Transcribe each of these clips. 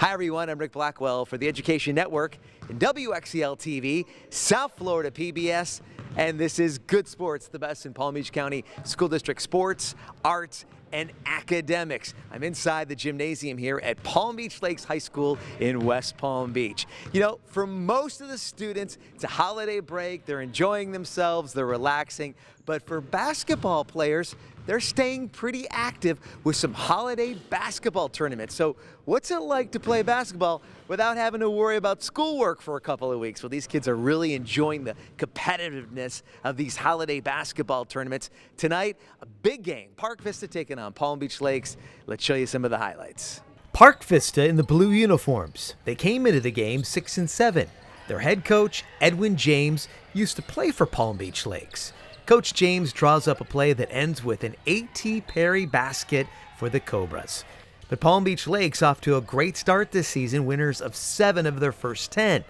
Hi everyone, I'm Ric Blackwell for the Education Network and WXEL TV, South Florida PBS, and this is Good Sports, the best in Palm Beach County School District sports, arts, and academics. I'm inside the gymnasium here at Palm Beach Lakes High School in West Palm Beach. You know, for most of the students, it's a holiday break, they're enjoying themselves, they're relaxing, but for basketball players, they're staying pretty active with some holiday basketball tournaments. So what's it like to play basketball without having to worry about schoolwork for a couple of weeks? Well, these kids are really enjoying the competitiveness of these holiday basketball tournaments. Tonight, a big game. Park Vista taking on Palm Beach Lakes. Let's show you some of the highlights. Park Vista in the blue uniforms. They came into the game 6-7. Their head coach, Edwin James, used to play for Palm Beach Lakes. Coach James draws up a play that ends with an A.T. Perry basket for the Cobras. But Palm Beach Lakes off to a great start this season, winners of 7 of their first 10.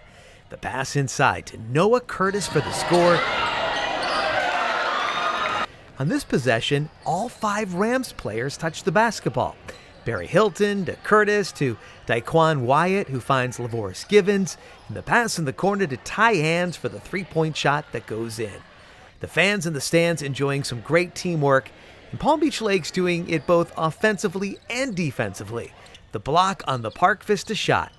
The pass inside to Noah Curtis for the score. On this possession, all 5 Rams players touch the basketball. Barry Hilton to Curtis to Daquan Wyatt, who finds Lavoris Givens, and the pass in the corner to Ty Hands for the three-point shot that goes in. The fans in the stands enjoying some great teamwork, and Palm Beach Lakes doing it both offensively and defensively. The block on the Park Vista shot.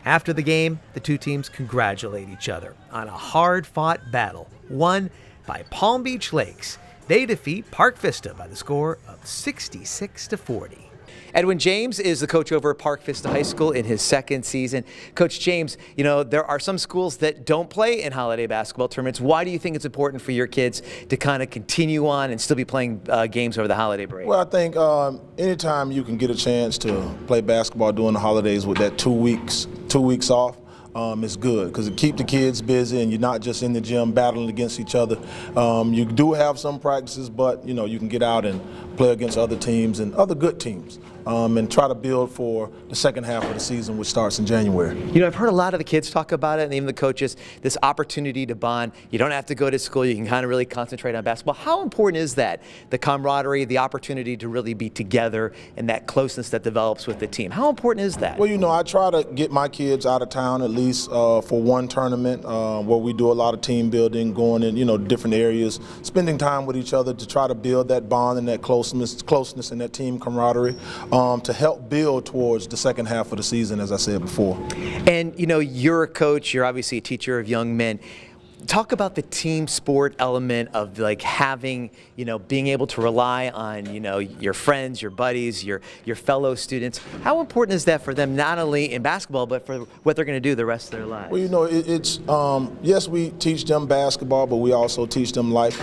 After the game, the two teams congratulate each other on a hard-fought battle, won by Palm Beach Lakes. They defeat Park Vista by the score of 66-40. Edwin James is the coach over at Park Vista High School in his second season. Coach James, you know, there are some schools that don't play in holiday basketball tournaments. Why do you think it's important for your kids to kind of continue on and still be playing games over the holiday break? Well, I think anytime you can get a chance to play basketball during the holidays with that 2 weeks off, it's good because it keeps the kids busy and you're not just in the gym battling against each other. You do have some practices, but you know you can get out and play against other teams and other good teams and try to build for the second half of the season, which starts in January. You know, I've heard a lot of the kids talk about it, and even the coaches, this opportunity to bond. You don't have to go to school. You can kind of really concentrate on basketball. How important is that, the camaraderie, the opportunity to really be together and that closeness that develops with the team? How important is that? Well, you know, I try to get my kids out of town at least for one tournament where we do a lot of team building, going in, you know, different areas, spending time with each other to try to build that bond and that closeness and that team camaraderie to help build towards the second half of the season, as I said before. And, you know, you're a coach, you're obviously a teacher of young men. Talk about the team sport element of like having, you know, being able to rely on, you know, your friends, your buddies, your fellow students. How important is that for them, not only in basketball, but for what they're going to do the rest of their lives? Well, you know, it's yes, we teach them basketball, but we also teach them life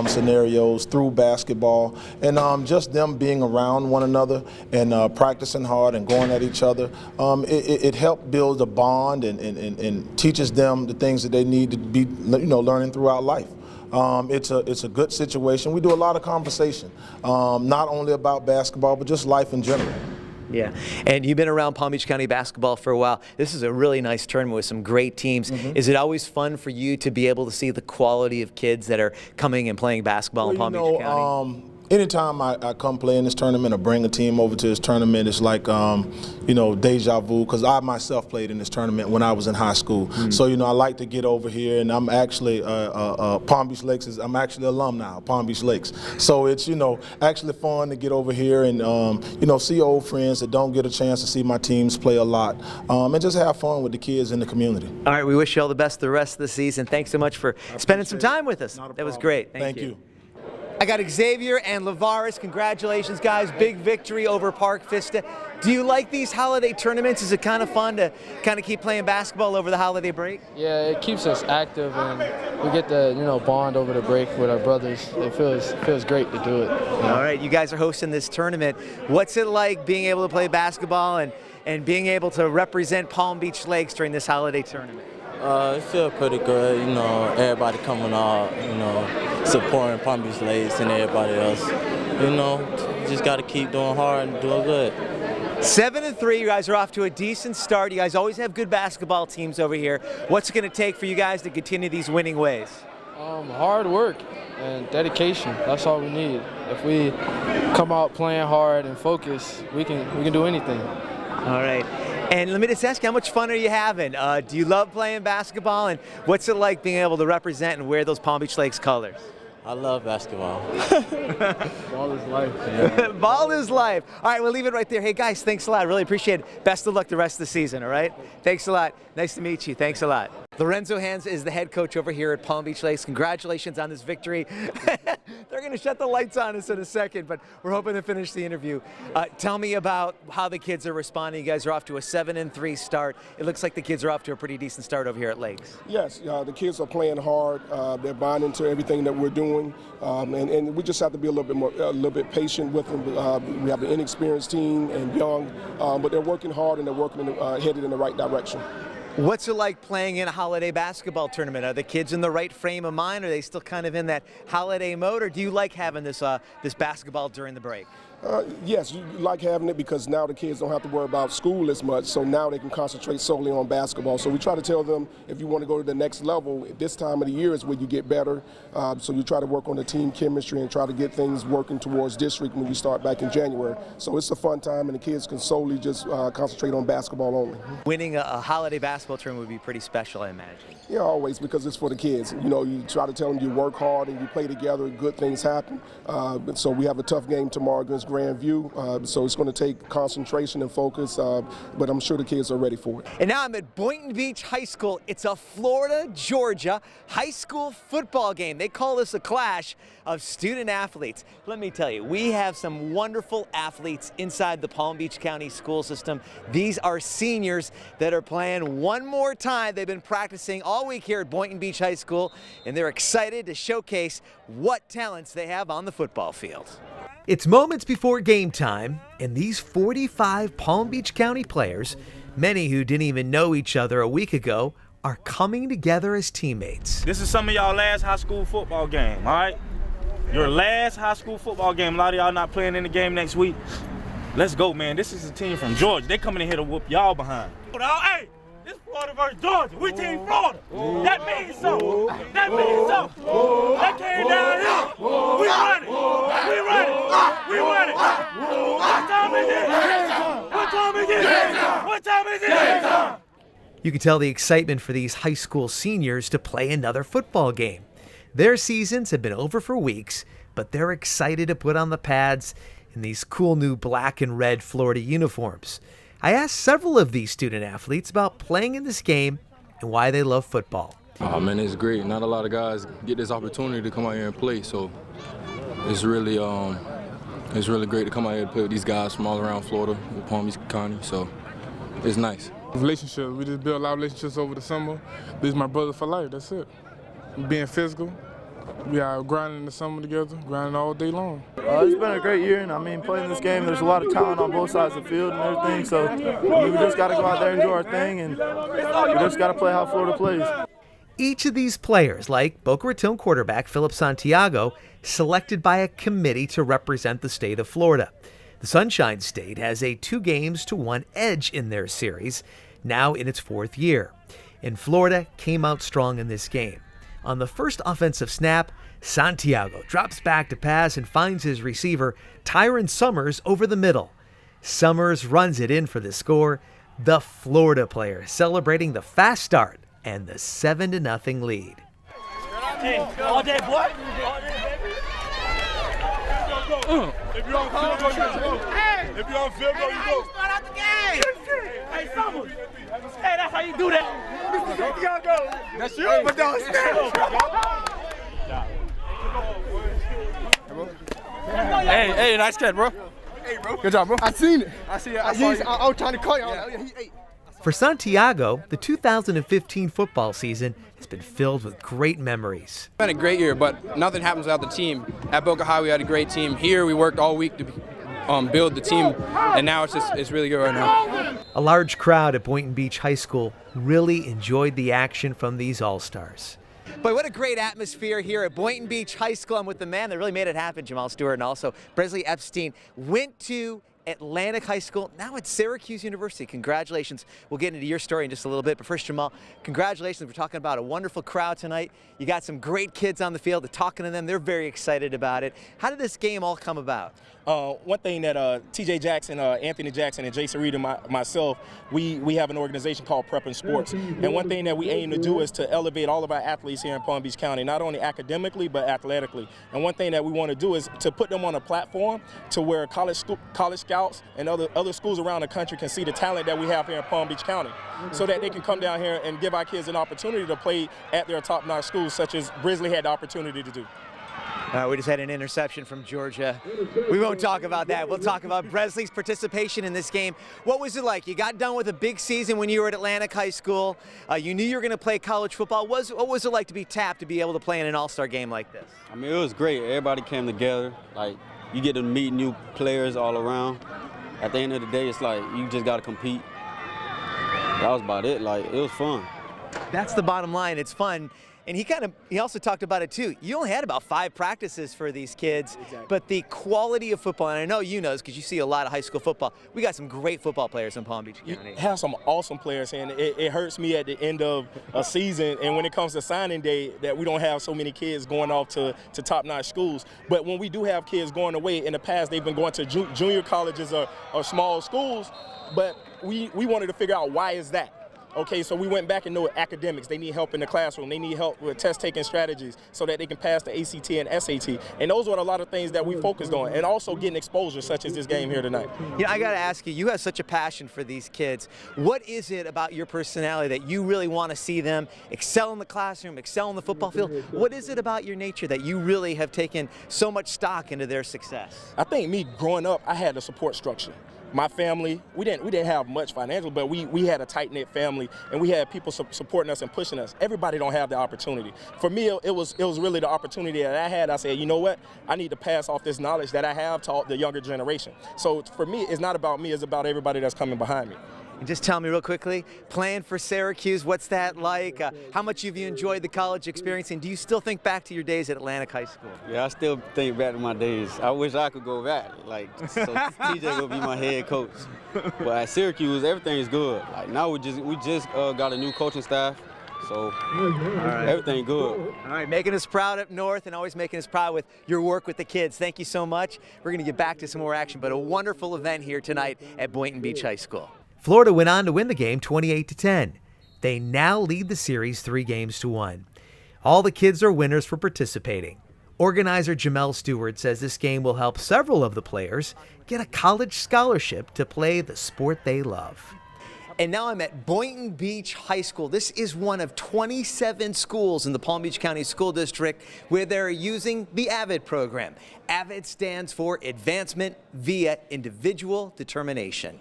scenarios through basketball, and just them being around one another and practicing hard and going at each other. It helps build a bond and teaches them the things that they need to be, you know, learning throughout life. It's a good situation. We do a lot of conversation, not only about basketball, but just life in general. Yeah, and you've been around Palm Beach County basketball for a while. This is a really nice tournament with some great teams. Is it always fun for you to be able to see the quality of kids that are coming and playing basketball in Palm Beach County? Anytime I come play in this tournament or bring a team over to this tournament, it's like, you know, deja vu, because I myself played in this tournament when I was in high school. So, you know, I like to get over here, and I'm actually, Palm Beach Lakes, I'm actually an alumni of Palm Beach Lakes. So it's, you know, actually fun to get over here and, you know, see old friends that don't get a chance to see my teams play a lot, and just have fun with the kids in the community. All right, we wish you all the best the rest of the season. Thanks so much for spending some time with us. That was great. Thank you. I got Xavier and Lavaris. Congratulations, guys. Big victory over Park Vista. Do you like these holiday tournaments? Is it kind of fun to kind of keep playing basketball over the holiday break? Yeah, it keeps us active, and we get to, you know, bond over the break with our brothers. It feels great to do it. All right, you guys are hosting this tournament. What's it like being able to play basketball and being able to represent Palm Beach Lakes during this holiday tournament? It feels pretty good, you know, everybody coming out, you know, supporting Palm Beach Lakes and everybody else. You know, just got to keep doing hard and doing good. 7-3, you guys are off to a decent start. You guys always have good basketball teams over here. What's it going to take for you guys to continue these winning ways? Hard work and dedication. That's all we need. If we come out playing hard and focus, we can do anything. All right. And let me just ask you, how much fun are you having? Do you love playing basketball, and what's it like being able to represent and wear those Palm Beach Lakes colors? I love basketball. Ball is life. Yeah. Ball is life. All right, we'll leave it right there. Hey, guys, thanks a lot. Really appreciate it. Best of luck the rest of the season, all right? Thanks a lot. Nice to meet you. Thanks a lot. Lorenzo Hans is the head coach over here at Palm Beach Lakes. Congratulations on this victory. They're going to shut the lights on us in a second, but we're hoping to finish the interview. Tell me about how the kids are responding. You guys are off to a 7-3 start. It looks like the kids are off to a pretty decent start over here at Lakes. Yes, the kids are playing hard. They're buying into everything that we're doing, and we just have to be a little bit patient with them. We have an inexperienced team and young, but they're working hard and they're working headed in the right direction. What's it like playing in a holiday basketball tournament? Are the kids in the right frame of mind? Are they still kind of in that holiday mode, or do you like having this this basketball during the break? Yes, you like having it because now the kids don't have to worry about school as much, so now they can concentrate solely on basketball. So we try to tell them, if you want to go to the next level, this time of the year is where you get better. So you try to work on the team chemistry and try to get things working towards district when you start back in January. So it's a fun time, and the kids can solely just concentrate on basketball only. Winning a holiday basketball tournament would be pretty special, I imagine. Yeah, always, because it's for the kids. You know, you try to tell them you work hard and you play together, good things happen. So we have a tough game tomorrow against Grandview, so it's going to take concentration and focus, but I'm sure the kids are ready for it. And now I'm at Boynton Beach High School. It's a Florida-Georgia high school football game. They call this a clash of student athletes. Let me tell you, we have some wonderful athletes inside the Palm Beach County school system. These are seniors that are playing one more time. They've been practicing all week here at Boynton Beach High School, and they're excited to showcase what talents they have on the football field. It's moments before game time, and these 45 Palm Beach County players, many who didn't even know each other a week ago, are coming together as teammates. This is some of y'all last high school football game, all right? Your last high school football game. A lot of y'all not playing in the game next week. Let's go, man. This is a team from Georgia. They coming in here to whoop y'all behind. Hey, this Florida versus Georgia. We team Florida. That means something. That means something. That came down here. We run it. We run it. We run it. What time is it? What time is it? What time is it? You can tell the excitement for these high school seniors to play another football game. Their seasons have been over for weeks, but they're excited to put on the pads in these cool new black and red Florida uniforms. I asked several of these student athletes about playing in this game and why they love football. Oh man, it's great. Not a lot of guys get this opportunity to come out here and play, so it's really great to come out here and play with these guys from all around Florida, with Palm Beach County, so it's nice. Relationships, we just built a lot of relationships over the summer. This is my brother for life, that's it. Being physical, we are grinding in the summer together, grinding all day long. It's been a great year, and I mean, playing this game, there's a lot of talent on both sides of the field and everything, so we just got to go out there and do our thing, and we just got to play how Florida plays. Each of these players, like Boca Raton quarterback Philip Santiago, selected by a committee to represent the state of Florida. The Sunshine State has a 2-1 edge in their series, now in its 4th year. And Florida came out strong in this game. On the first offensive snap, Santiago drops back to pass and finds his receiver, Tyron Summers, over the middle. Summers runs it in for the score. The Florida player celebrating the fast start and the 7-0 lead. Hey, all day, boy. All day, baby. If you're on field goal, you go. If you're on field goal, you go. Start out the game. Hey, Summers. Hey, that's how you do that. That's you. But don't Hey, nice catch, bro. Hey, bro. Good job, bro. I seen it. I see it. I was trying to call you. For Santiago, the 2015 football season has been filled with great memories. It's been a great year, but nothing happens without the team. At Boca High, we had a great team. Here, we worked all week to build the team, and now it's really good right now. A large crowd at Boynton Beach High School really enjoyed the action from these All-Stars. Boy, what a great atmosphere here at Boynton Beach High School. I'm with the man that really made it happen, Jamal Stewart, and also Bresley Epstein. Went to Atlantic High School, now at Syracuse University. Congratulations. We'll get into your story in just a little bit, but first, Jamal, congratulations. We're talking about a wonderful crowd tonight. You got some great kids on the field. They're talking to them. They're very excited about it. How did this game all come about? One thing that TJ Jackson, Anthony Jackson, and Jason Reed and myself, we have an organization called Prepping Sports. And one thing that we aim to do is to elevate all of our athletes here in Palm Beach County, not only academically, but athletically. And one thing that we want to do is to put them on a platform to where college scouts and other schools around the country can see the talent that we have here in Palm Beach County, so that they can come down here and give our kids an opportunity to play at their top-notch schools, such as Brisley had the opportunity to do. We just had an interception from Georgia. We won't talk about that. We'll talk about Bresley's participation in this game. What was it like? You got done with a big season when you were at Atlantic High School. You knew you were going to play college football. What was it like to be tapped to be able to play in an all-star game like this? I mean, it was great. Everybody came together. Like, you get to meet new players all around. At the end of the day, it's like you just got to compete. That was about it. Like, it was fun. That's the bottom line. It's fun. And he also talked about it too. You only had about 5 practices for these kids, but the quality of football, and I know you know this because you see a lot of high school football, we got some great football players in Palm Beach County. You have some awesome players, and it hurts me at the end of a season and when it comes to signing day that we don't have so many kids going off to top-notch schools. But when we do have kids going away, in the past they've been going to junior colleges or small schools, but we wanted to figure out why is that. Okay, so we went back and looked at academics. They need help in the classroom. They need help with test-taking strategies so that they can pass the ACT and SAT. And those were a lot of things that we focused on, and also getting exposure, such as this game here tonight. You know, I got to ask you, you have such a passion for these kids. What is it about your personality that you really want to see them excel in the classroom, excel in the football field? What is it about your nature that you really have taken so much stock into their success? I think me growing up, I had a support structure. My family, we didn't have much financial, but we had a tight-knit family, and we had people supporting us and pushing us. Everybody don't have the opportunity. For me, it was really the opportunity that I had. I said, you know what? I need to pass off this knowledge that I have to the younger generation. So for me, it's not about me, it's about everybody that's coming behind me. And just tell me real quickly, playing for Syracuse, what's that like? How much have you enjoyed the college experience, and do you still think back to your days at Atlantic High School? Yeah, I still think back to my days. I wish I could go back. Like, so TJ gonna be my head coach. But at Syracuse, everything is good. Like, now we just got a new coaching staff. So everything good. All right, making us proud up north and always making us proud with your work with the kids. Thank you so much. We're going to get back to some more action, but a wonderful event here tonight at Boynton Beach High School. Florida went on to win the game 28-10. They now lead the series 3-1. All the kids are winners for participating. Organizer Jamel Stewart says this game will help several of the players get a college scholarship to play the sport they love. And now I'm at Boynton Beach High School. This is one of 27 schools in the Palm Beach County School District where they're using the AVID program. AVID stands for Advancement via Individual Determination.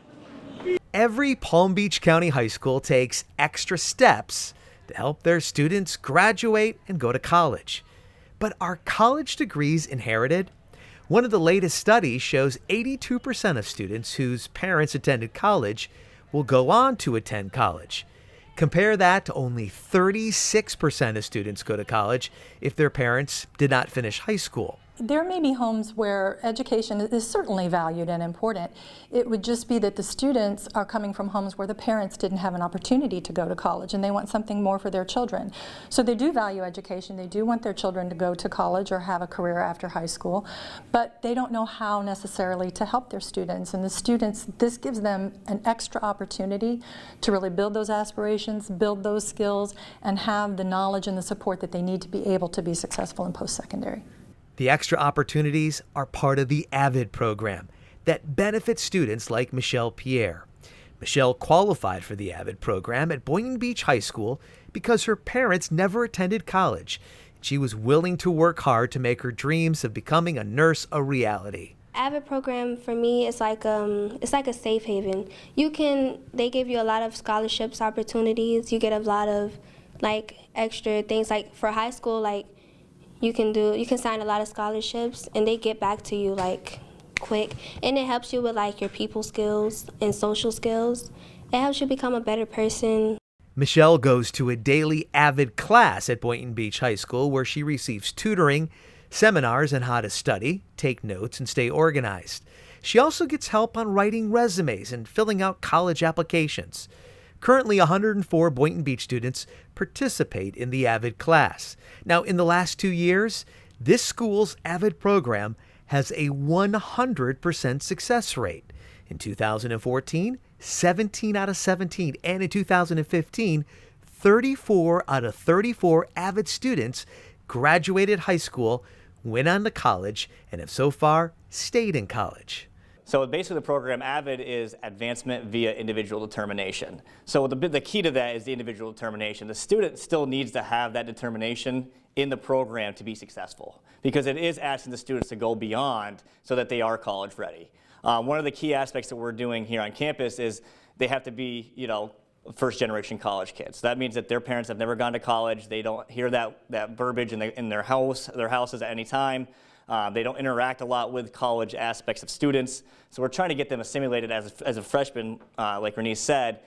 Every Palm Beach County high school takes extra steps to help their students graduate and go to college. But are college degrees inherited? One of the latest studies shows 82% of students whose parents attended college will go on to attend college. Compare that to only 36% of students go to college if their parents did not finish high school. There may be homes where education is certainly valued and important. It would just be that the students are coming from homes where the parents didn't have an opportunity to go to college and they want something more for their children. So they do value education. They do want their children to go to college or have a career after high school, but they don't know how necessarily to help their students. And the students, this gives them an extra opportunity to really build those aspirations, build those skills, and have the knowledge and the support that they need to be able to be successful in post-secondary. The extra opportunities are part of the AVID program that benefits students like Michelle Pierre. Michelle qualified for the AVID program at Boynton Beach High School because her parents never attended college. She was willing to work hard to make her dreams of becoming a nurse a reality. AVID program for me is like a safe haven. They give you a lot of scholarships opportunities. You get a lot of like extra things, like for high school, like you can sign a lot of scholarships and they get back to you like quick, and it helps you with like your people skills and social skills. It helps you become a better person. Michelle goes to a daily AVID class at Boynton Beach High School where she receives tutoring, seminars on how to study, take notes, and stay organized. She also gets help on writing resumes and filling out college applications. Currently, 104 Boynton Beach students participate in the AVID class. Now, in the last 2 years, this school's AVID program has a 100% success rate. In 2014, 17 out of 17, and in 2015, 34 out of 34 AVID students graduated high school, went on to college, and have so far stayed in college. So basically the program AVID is advancement via individual determination. So the key to that is the individual determination. The student still needs to have that determination in the program to be successful, because it is asking the students to go beyond so that they are college ready. One of the key aspects that we're doing here on campus is they have to be, first generation college kids. That means that their parents have never gone to college. They don't hear that verbiage in their houses at any time. They don't interact a lot with college aspects of students. So we're trying to get them assimilated as a freshman, like Renee said,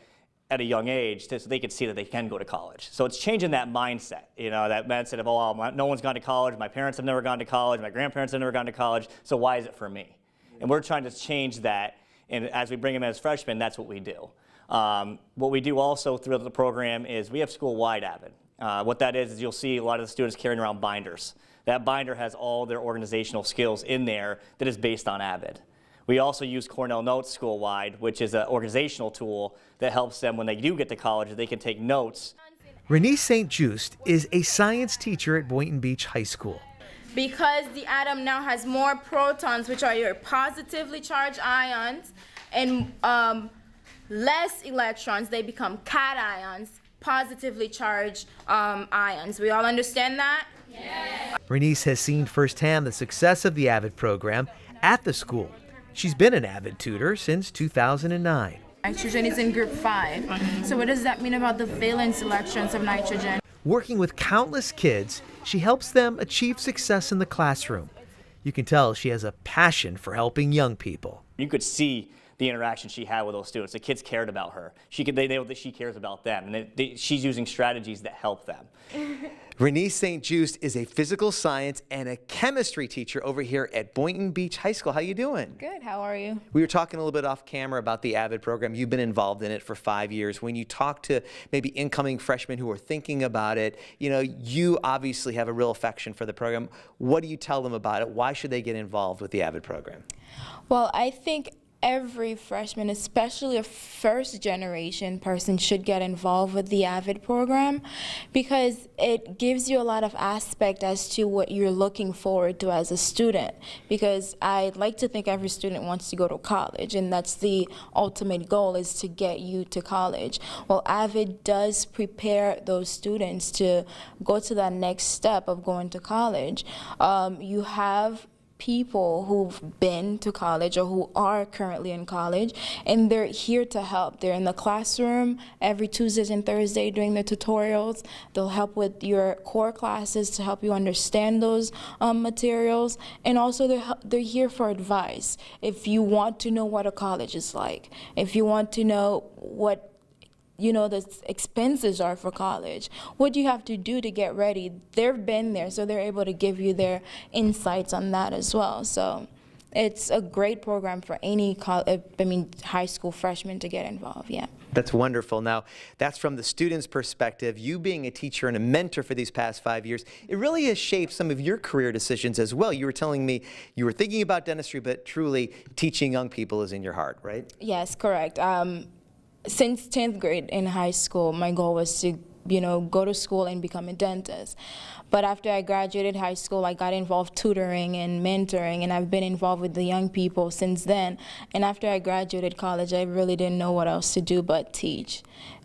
at a young age, so they can see that they can go to college. So it's changing that mindset, that mindset of, oh, no one's gone to college, my parents have never gone to college, my grandparents have never gone to college, so why is it for me? And we're trying to change that, and as we bring them as freshmen, that's what we do. What we do also throughout the program is we have school-wide AVID. What that is you'll see a lot of the students carrying around binders. That binder has all their organizational skills in there that is based on AVID. We also use Cornell Notes school-wide, which is an organizational tool that helps them when they do get to college, they can take notes. Renee St. Just is a science teacher at Boynton Beach High School. Because the atom now has more protons, which are your positively charged ions, and less electrons, they become cations, positively charged ions. We all understand that? Yes. Renee has seen firsthand the success of the AVID program at the school. She's been an AVID tutor since 2009. Nitrogen is in group 5. So what does that mean about the valence electrons of nitrogen? Working with countless kids, she helps them achieve success in the classroom. You can tell she has a passion for helping young people. You could see the interaction she had with those students. The kids cared about her. They know that she cares about them, and she's using strategies that help them. Renee St. Just is a physical science and a chemistry teacher over here at Boynton Beach High School. How you doing? Good, how are you? We were talking a little bit off camera about the AVID program. You've been involved in it for 5 years. When you talk to maybe incoming freshmen who are thinking about it, you obviously have a real affection for the program. What do you tell them about it? Why should they get involved with the AVID program? Well, I think every freshman, especially a first-generation person, should get involved with the AVID program because it gives you a lot of aspect as to what you're looking forward to as a student. Because I'd like to think every student wants to go to college, and that's the ultimate goal, is to get you to college. Well, AVID does prepare those students to go to that next step of going to college. You have people who've been to college or who are currently in college, and they're here to help. They're in the classroom every Tuesdays and Thursday doing the tutorials. They'll help with your core classes to help you understand those materials, and also they're here for advice. If you want to know what a college is like, if you want to know what the expenses are for college, what do you have to do to get ready? They've been there, so they're able to give you their insights on that as well. So it's a great program for any high school freshman to get involved, yeah. That's wonderful. Now, that's from the student's perspective. You being a teacher and a mentor for these past 5 years, it really has shaped some of your career decisions as well. You were telling me you were thinking about dentistry, but truly teaching young people is in your heart, right? Yes, correct. Since 10th grade in high school, my goal was to, go to school and become a dentist. But after I graduated high school, I got involved tutoring and mentoring, and I've been involved with the young people since then. And after I graduated college, I really didn't know what else to do but teach.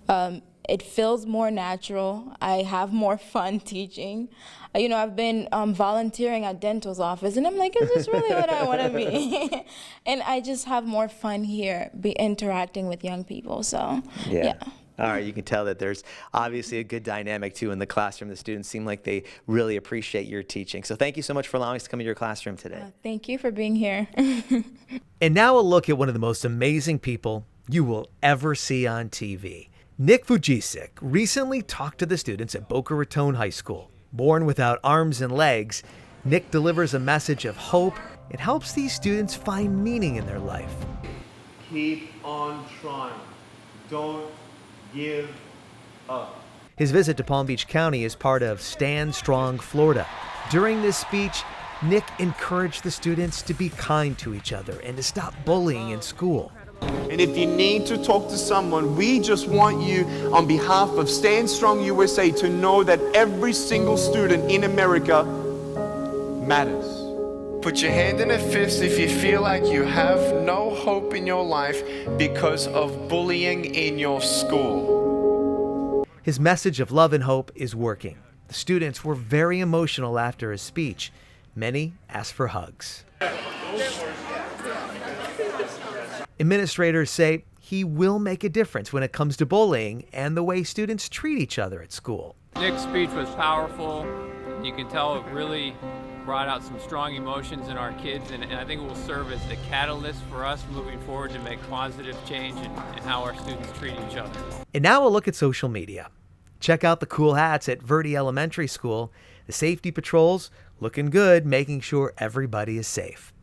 It feels more natural. I have more fun teaching. I've been volunteering at dental's office, and I'm like, is this really what I want to be? And I just have more fun here, interacting with young people, so yeah. All right, you can tell that there's obviously a good dynamic too in the classroom. The students seem like they really appreciate your teaching. So thank you so much for allowing us to come into your classroom today. Thank you for being here. And now a look at one of the most amazing people you will ever see on TV. Nick Vujicic recently talked to the students at Boca Raton High School. Born without arms and legs, Nick delivers a message of hope It helps these students find meaning in their life. Keep on trying. Don't give up. His visit to Palm Beach County is part of Stand Strong Florida. During this speech, Nick encouraged the students to be kind to each other and to stop bullying in school. And if you need to talk to someone, we just want you, on behalf of Stand Strong USA, to know that every single student in America matters. Put your hand in a fist if you feel like you have no hope in your life because of bullying in your school. His message of love and hope is working. The students were very emotional after his speech. Many asked for hugs. Administrators say he will make a difference when it comes to bullying and the way students treat each other at school. Nick's speech was powerful. You can tell it really brought out some strong emotions in our kids, and I think it will serve as the catalyst for us moving forward to make positive change in how our students treat each other. And now a look at social media. Check out the cool hats at Verde Elementary School. The safety patrols looking good, making sure everybody is safe.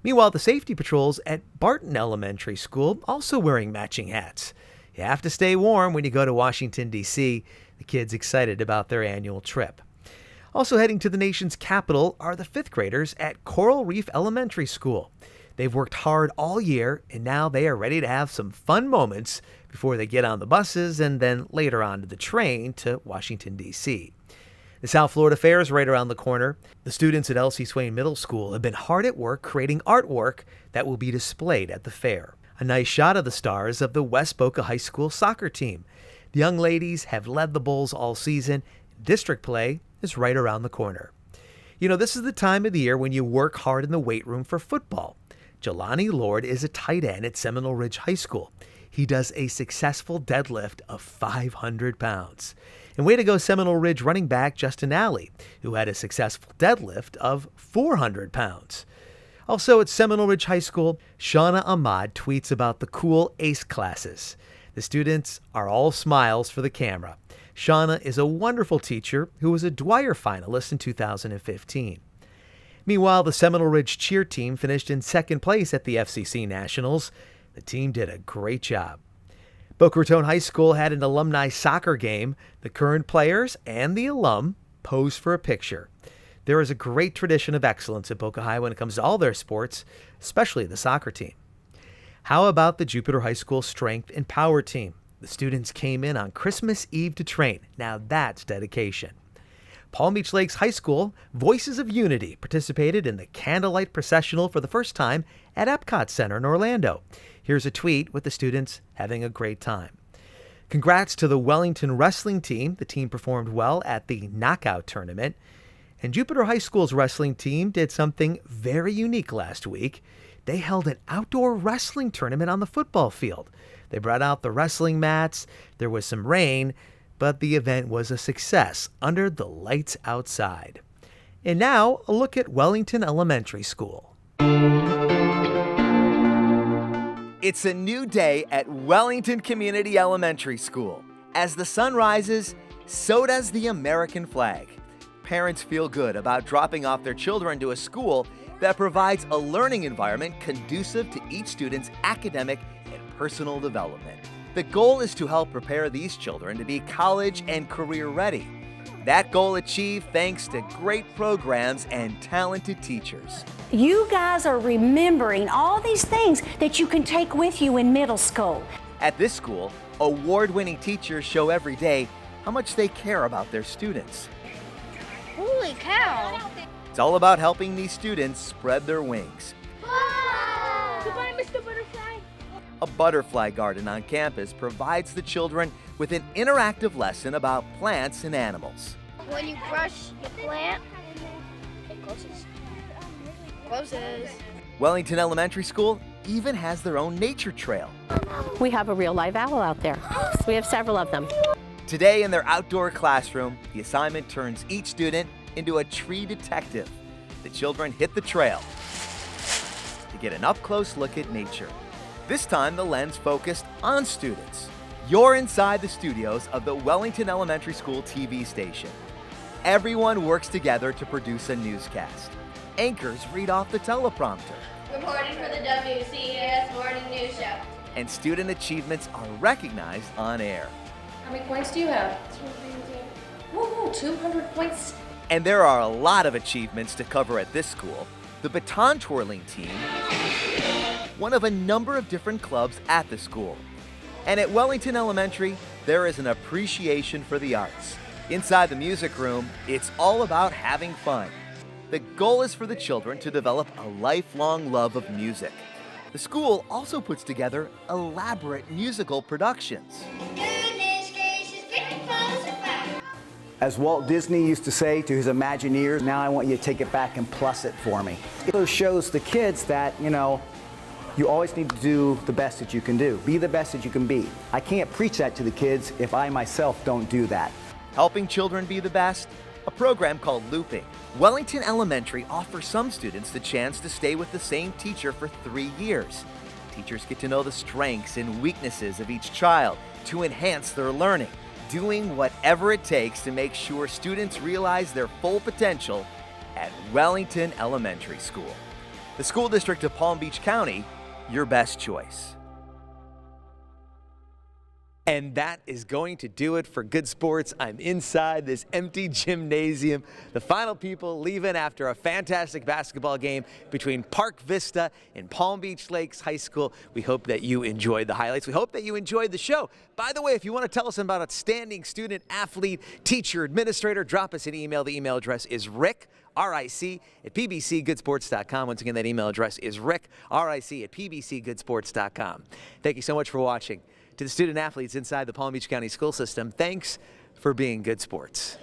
Meanwhile, the safety patrols at Barton Elementary School also wearing matching hats. You have to stay warm when you go to Washington, D.C. The kids excited about their annual trip. Also heading to the nation's capital are the 5th graders at Coral Reef Elementary School. They've worked hard all year, and now they are ready to have some fun moments before they get on the buses and then later on to the train to Washington, D.C. The South Florida Fair is right around the corner. The students at L.C. Swain Middle School have been hard at work creating artwork that will be displayed at the fair. A nice shot of the stars of the West Boca High School soccer team. The young ladies have led the Bulls all season. District play is right around the corner. You know, this is the time of the year when you work hard in the weight room for football. Jelani Lord is a tight end at Seminole Ridge High School. He does a successful deadlift of 500 pounds. And way to go Seminole Ridge running back Justin Alley, who had a successful deadlift of 400 pounds. Also at Seminole Ridge High School, Shauna Ahmad tweets about the cool ACE classes. The students are all smiles for the camera. Shauna is a wonderful teacher who was a Dwyer finalist in 2015. Meanwhile, the Seminole Ridge cheer team finished in 2nd place at the FCC Nationals. The team did a great job. Boca Raton High School had an alumni soccer game. The current players and the alum posed for a picture. There is a great tradition of excellence at Boca High when it comes to all their sports, especially the soccer team. How about the Jupiter High School strength and power team? The students came in on Christmas Eve to train. Now that's dedication. Palm Beach Lakes High School, Voices of Unity, participated in the Candlelight Processional for the first time at Epcot Center in Orlando. Here's a tweet with the students having a great time. Congrats to the Wellington wrestling team. The team performed well at the knockout tournament. And Jupiter High School's wrestling team did something very unique last week. They held an outdoor wrestling tournament on the football field. They brought out the wrestling mats. There was some rain, but the event was a success under the lights outside. And now, a look at Wellington Elementary School. It's a new day at Wellington Community Elementary School. As the sun rises, so does the American flag. Parents feel good about dropping off their children to a school that provides a learning environment conducive to each student's academic and personal development. The goal is to help prepare these children to be college and career ready. That goal achieved thanks to great programs and talented teachers. You guys are remembering all these things that you can take with you in middle school. At this school, award-winning teachers show every day how much they care about their students. Holy cow! It's all about helping these students spread their wings. Goodbye, Mr. Butterfly. A butterfly garden on campus provides the children with an interactive lesson about plants and animals. When you brush your plant, it closes. Wellington Elementary School even has their own nature trail. We have a real live owl out there. We have several of them. Today in their outdoor classroom, the assignment turns each student into a tree detective. The children hit the trail to get an up-close look at nature. This time, the lens focused on students. You're inside the studios of the Wellington Elementary School TV station. Everyone works together to produce a newscast. anchors read off the teleprompter. Reporting for the WCES Morning News Show. And student achievements are recognized on air. How many points do you have? 200. Woo, 200 points. And there are a lot of achievements to cover at this school. The baton twirling team, one of a number of different clubs at the school. And at Wellington Elementary, there is an appreciation for the arts. Inside the music room, it's all about having fun. The goal is for the children to develop a lifelong love of music. The school also puts together elaborate musical productions. As Walt Disney used to say to his Imagineers, now I want you to take it back and plus it for me. It shows the kids that, you always need to do the best that you can do. Be the best that you can be. I can't preach that to the kids if I myself don't do that. Helping children be the best? A program called Looping. Wellington Elementary offers some students the chance to stay with the same teacher for 3 years. Teachers get to know the strengths and weaknesses of each child to enhance their learning, doing whatever it takes to make sure students realize their full potential at Wellington Elementary School. The School District of Palm Beach County, your best choice. And that is going to do it for Good Sports. I'm inside this empty gymnasium. The final people leaving after a fantastic basketball game between Park Vista and Palm Beach Lakes High School. We hope that you enjoyed the highlights. We hope that you enjoyed the show. By the way, if you want to tell us about outstanding student, athlete, teacher, administrator, drop us an email. The email address is Ric, R-I-C, at pbcgoodsports.com. Once again, that email address is Ric, R-I-C, at pbcgoodsports.com. Thank you so much for watching. To the student athletes inside the Palm Beach County school system, thanks for being good sports.